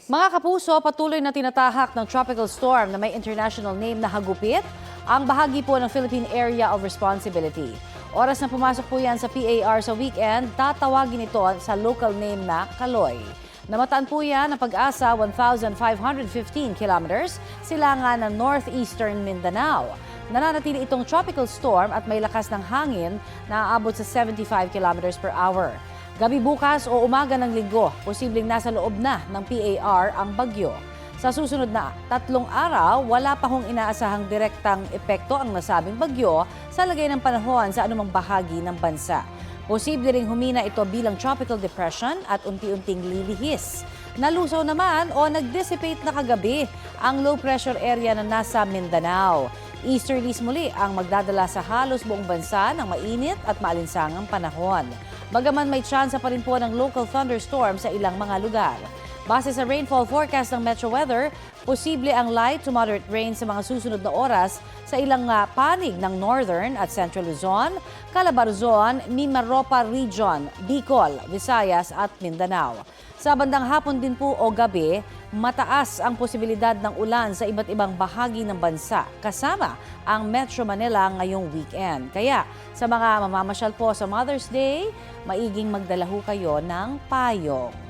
Mga kapuso, patuloy na tinatahak ng tropical storm na may international name na Hagupit ang bahagi po ng Philippine Area of Responsibility. Oras na pumasok po yan sa PAR sa weekend, tatawagin ito sa local name na Kaloy. Namataan po yan ng Pag-asa 1,515 kilometers silangan ng northeastern Mindanao. Nananatili itong tropical storm at may lakas ng hangin na aabot sa 75 kilometers per hour. Gabi bukas o umaga ng linggo, posibleng nasa loob na ng PAR ang bagyo. Sa susunod na 3 araw, wala pa hong inaasahang direktang epekto ang nasabing bagyo sa lagay ng panahon sa anumang bahagi ng bansa. Posible ring humina ito bilang tropical depression at unti-unting lilihis. Nalusaw naman o nag-dissipate na kagabi ang low pressure area na nasa Mindanao. Easterlies muli ang magdadala sa halos buong bansa ng mainit at maalinsangang panahon. Bagaman may tsansa pa rin po ng local thunderstorm sa ilang mga lugar. Base sa rainfall forecast ng Metro Weather, posible ang light to moderate rain sa mga susunod na oras sa ilang panig ng Northern at Central Luzon, Calabarzon, Mimaropa Region, Bicol, Visayas at Mindanao. Sa bandang hapon din po o gabi, mataas ang posibilidad ng ulan sa iba't ibang bahagi ng bansa kasama ang Metro Manila ngayong weekend. Kaya sa mga mamamasyal po sa Mother's Day, maiging magdala ho kayo ng payong.